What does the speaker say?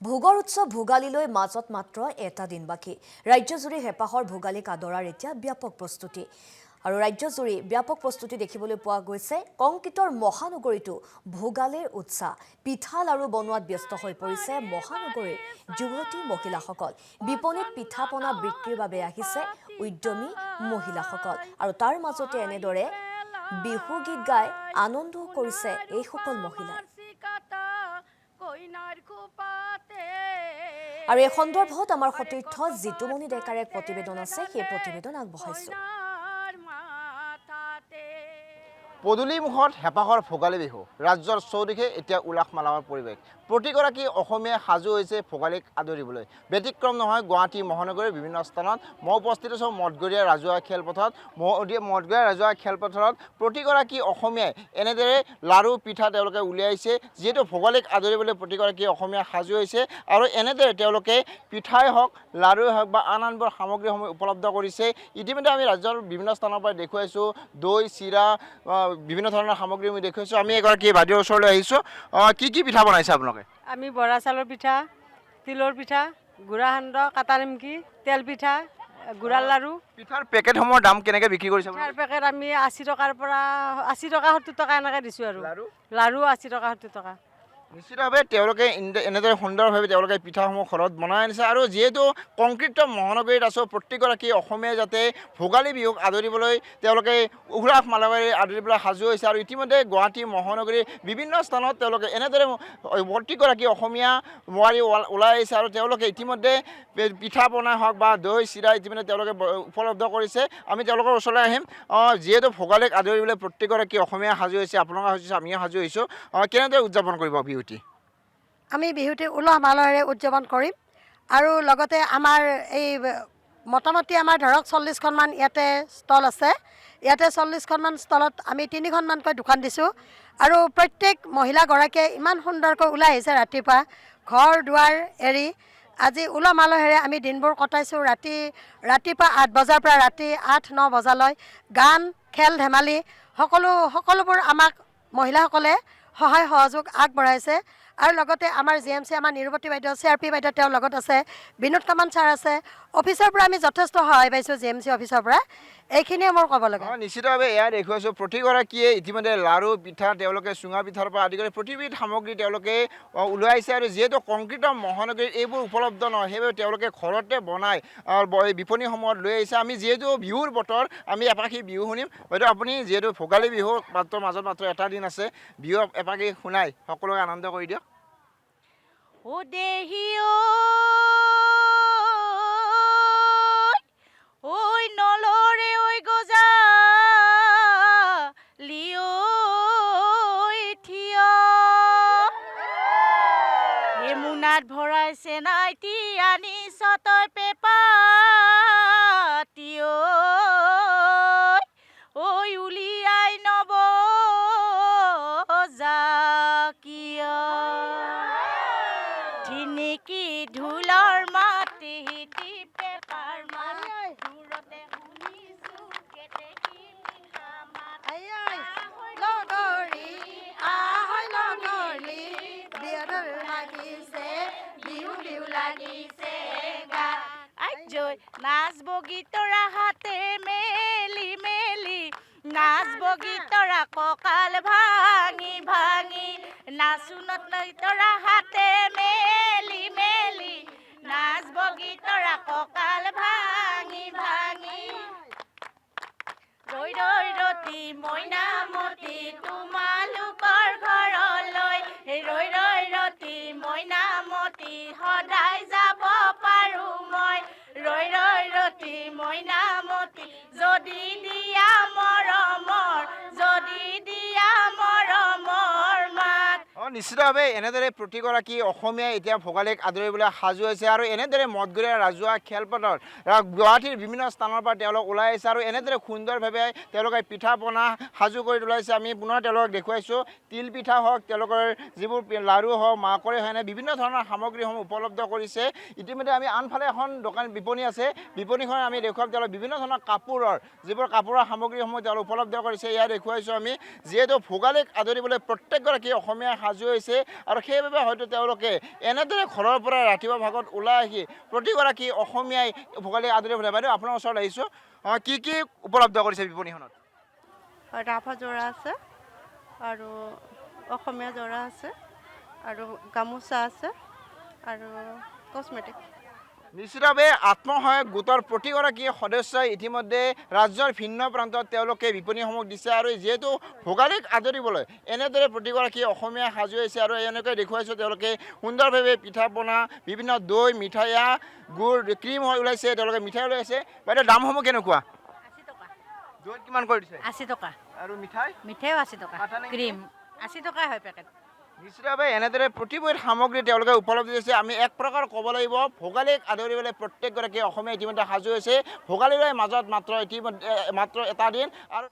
ভোগৰ উৎসৱ ভোগালীলৈ মাজত মাত্ৰ এটা দিন বাকী ৰাজ্যজুৰি হেপাহৰ ভোগালীক আদৰাৰ এতিয়া ব্যাপক প্ৰস্তুতি আৰু ৰাজ্যজুৰি ব্যাপক প্ৰস্তুতি দেখিবলৈ পোৱা গৈছে কংকিতৰ মহানগৰীটো ভোগালীৰ উৎসাহ পিঠা লাৰু বনোৱাত ব্যস্ত হৈ পৰিছে মহানগৰীৰ যুৱতী মহিলাসকল বিপণীত পিঠা পনা বিক্ৰীৰ বাবে আহিছে উদ্যমী মহিলাসকল আৰু তাৰ মাজতে এনেদৰে বিহু গীত গাই আনন্দ কৰিছে এই সকল মহিলাই আৰু এই সন্দৰ্ভত আমাৰ সতীৰ্থ জিতুমণি ডেকাৰ এক প্ৰতিবেদন আছে সেই প্ৰতিবেদন আগবঢ়াইছো পদূলি মুখত হেপাহৰ ভোগালী বিহু ৰাজ্যৰ চৌদিশে এতিয়া উলাহ মালাহৰ পৰিৱেশ প্ৰতিগৰাকী অসমীয়া সাজু হৈছে ভোগালীক আদৰিবলৈ ব্যতিক্ৰম নহয় গুৱাহাটী মহানগৰীৰ বিভিন্ন স্থানত মই উপস্থিত আছোঁ মঠঘৰীয়া ৰাজহুৱা খেলপথাৰত মঠঘৰীয়া ৰাজহুৱা খেলপথাৰত প্ৰতিগৰাকী অসমীয়াই এনেদৰে লাৰু পিঠা তেওঁলোকে উলিয়াইছে যিহেতু ভোগালীক আদৰিবলৈ প্ৰতিগৰাকী অসমীয়া সাজু হৈছে আৰু এনেদৰে তেওঁলোকে পিঠাই হওক লাৰুই হওক বা আন আনবোৰ সামগ্ৰীসমূহ উপলব্ধ কৰিছে ইতিমধ্যে আমি ৰাজ্যৰ বিভিন্ন স্থানৰ পৰা দেখুৱাইছোঁ দৈ চিৰা বিভিন্ন ধৰণৰ সামগ্ৰী আমি দেখুৱাইছোঁ আমি এগৰাকী বাইদেউৰ ওচৰলৈ আহিছোঁ কি পিঠা বনাইছে আপোনালোকে আমি বৰা চাউলৰ পিঠা তিলৰ পিঠা গুড়া সান্দহ কাটা নিমকি তেল পিঠা গুড়াৰ লাৰু পিঠাৰ পেকেটসমূহৰ দাম কেনেকৈ বিক্ৰী কৰিছে পিঠাৰ পেকেট আমি 80 টকাৰ পৰা 80 টকা 70 টকা এনেকৈ দিছোঁ আৰু লাৰু 80 টকা 70 টকা নিশ্চিতভাৱে তেওঁলোকে এনেদৰে সুন্দৰভাৱে তেওঁলোকে পিঠাসমূহ ঘৰত বনাই আনিছে আৰু যিহেতু কংক্ৰিট মহানগৰীত আছোঁ প্ৰত্যেকগৰাকী অসমীয়াই যাতে ভোগালী বিহুক আদৰিবলৈ তেওঁলোকে উলাহ মালাহৰে আদৰিবলৈ সাজু হৈছে আৰু ইতিমধ্যে গুৱাহাটী মহানগৰীৰ বিভিন্ন স্থানত তেওঁলোকে এনেদৰে প্ৰত্যেকগৰাকী অসমীয়া মোৱাৰি ওলাই আহিছে আৰু তেওঁলোকে ইতিমধ্যে পিঠা পনা হওক বা দৈ চিৰা ইতিমধ্যে তেওঁলোকে উপলব্ধ কৰিছে আমি তেওঁলোকৰ ওচৰলৈ আহিম যিহেতু ভোগালীক আদৰিবলৈ প্ৰত্যেকগৰাকী অসমীয়া সাজু হৈছে আপোনালোকে সাজু আমিও সাজু হৈছোঁ কেনেদৰে উদযাপন কৰিব বিহু আমি বিহুটি উলহ মালহেৰে উদযাপন কৰিম আৰু লগতে আমাৰ এই মোটামুটি আমাৰ ধৰক 40খনমান ইয়াতে ষ্টল আছে ইয়াতে 40খনমান ষ্টলত আমি 3খনমানকৈ দোকান দিছোঁ আৰু প্ৰত্যেক মহিলাগৰাকীয়ে ইমান সুন্দৰকৈ ওলাই আহিছে ৰাতিপুৱা ঘৰ দুৱাৰ এৰি আজি উলহ মালহেৰে আমি দিনবোৰ কটাইছোঁ ৰাতিপুৱা 8 বজাৰ পৰা ৰাতি 8-9 বজালৈ গান খেল ধেমালি সকলোবোৰ আমাক মহিলাসকলে সহায় সহযোগ আগবঢ়াইছে আৰু লগতে আমাৰ GMC আমাৰ নিৰুপতি বাইদেউ CRP বাইদেউ তেওঁৰ লগত আছে বিনোদ কামান ছাৰ আছে অফিচৰ পৰা আমি যথেষ্ট সহায় পাইছোঁ GMC অফিচৰ পৰা এইখিনিয়ে মোৰ ক'ব লাগে নিশ্চিতভাৱে এয়া দেখুৱাইছোঁ প্ৰতিগৰাকীয়ে ইতিমধ্যে লাৰু পিঠা তেওঁলোকে চুঙা পিঠাৰ পৰা আদি কৰি প্ৰতিবিধ সামগ্ৰী তেওঁলোকে ওলাইছে আৰু যিহেতু কংক্ৰিটৰ মহানগৰীত এইবোৰ উপলব্ধ নহয় সেইবাবে তেওঁলোকে ঘৰতে বনাই বিপণীসমূহত লৈ আহিছে আমি যিহেতু বিহুৰ বতৰ আমি এপাকি বিহু শুনিম হয়তো আপুনি যিহেতু ভোগালী বিহু মাজত মাত্ৰ এটা দিন আছে বিহু এপাকি শুনাই সকলোকে আনন্দ কৰি দিয়ক ও দেহি ওই নলরে ওই গজা লিও থিয় এমুনাত ভরাইছে নাইটি আনি সতয় পেপাটিও ওই উলিয়াই নব জাকিয়া ঠিনিকি ঢোলৰ মাটি টিপে পাৰ মানে দূৰতে শুনিছোঁ কেতেকী মিঠা মাত লগৰী আহৈ লগৰী বিহুৰ লাগিছে বিহু বিহু লাগিছে গাত আজৈ নাচব গীতৰা হাতে মেলি মেলি নাচব গীতৰা কঁকাল ভাঙি ভাঙি নাচোনত নৈতৰা হাতে মেলি মেলি নাচব গীতৰা কঁকাল ভাঙি ভাঙি ৰৈ ৰৈ ৰতি মইনামতি তোমালোকৰ ঘৰলৈ ৰৈ ৰৈ ৰতি মইনামতি সদায় যাব পাৰোঁ মই ৰৈ ৰৈ ৰতি মইনামতি যদি দিয়া মৰমৰ যদি দিয়া মৰমৰ মাত নিশ্চিতভাৱে এনেদৰে প্ৰতিগৰাকী অসমীয়াই এতিয়া ভোগালীক আদৰিবলৈ সাজু হৈছে আৰু এনেদৰে মঠঘৰীয়া ৰাজহুৱা খেলপথাৰত গুৱাহাটীৰ বিভিন্ন স্থানৰ পৰা তেওঁলোক ওলাই আহিছে আৰু এনেদৰে সুন্দৰভাৱে তেওঁলোকে পিঠা পনা সাজু কৰি তোলাইছে আমি পুনৰ তেওঁলোকক দেখুৱাইছোঁ তিল পিঠা হওক তেওঁলোকৰ যিবোৰ লাৰু হওক মাকৈ হওক এনে বিভিন্ন ধৰণৰ সামগ্ৰীসমূহ উপলব্ধ কৰিছে ইতিমধ্যে আমি আনফালে এখন দোকান বিপণী আছে বিপণীখন আমি দেখুৱাম তেওঁলোক বিভিন্ন ধৰণৰ কাপোৰৰ যিবোৰ কাপোৰৰ সামগ্ৰীসমূহ তেওঁলোক উপলব্ধ কৰিছে এয়া দেখুৱাইছোঁ আমি যিহেতু ভোগালীক আদৰিবলৈ প্ৰত্যেকগৰাকী অসমীয়া সাজু হৈছে আৰু সেইবাবে হয়তো তেওঁলোকে এনেদৰে ঘৰৰ পৰা ৰাতিপুৱা ভাগত ওলাই আহি প্ৰতিগৰাকী অসমীয়াই ভোগালীক আদৰিবলৈ বাইদেউ আপোনাৰ ওচৰত আহিছোঁ কি কি উপলব্ধ কৰিছে বিপণীখনত ৰাভা যোৰা আছে আৰু অসমীয়া যোৰা আছে আৰু গামোচা আছে আৰু কচমেটিক নিশ্চিতভাৱে আত্মসহায়ক গোটৰ প্ৰতিগৰাকী সদস্যই ইতিমধ্যে ৰাজ্যৰ ভিন্ন প্ৰান্তত তেওঁলোকে বিপণীসমূহ দিছে আৰু যিহেতু ভোগালীক আদৰিবলৈ এনেদৰে প্ৰতিগৰাকী অসমীয়া সাজু হৈছে আৰু এনেকৈ দেখুৱাইছোঁ তেওঁলোকে সুন্দৰভাৱে পিঠা পনা বিভিন্ন দৈ মিঠাইয়া গুড় ক্ৰীম হৈ ওলাইছে তেওঁলোকে মিঠাই ওলাইছে বাইদেউ দামসমূহ কেনেকুৱা 80 টকা দৈ কিমান কৰি দিছে 80 টকা আৰু মিঠাই মিঠাইও 80 টকা কাটা নেমকি? ক্ৰীম 80 টকা হয় পেকেট নিশ্চিতভাৱে এনেদৰে প্ৰতিবিধ সামগ্ৰী তেওঁলোকে উপলব্ধ হৈছে আমি এক প্ৰকাৰ ক'ব লাগিব ভোগালীক আদৰিবলৈ প্ৰত্যেকগৰাকী অসমীয়া ইতিমধ্যে সাজু হৈছে ভোগালীলৈ মাজত মাত্ৰ এটা দিন আৰু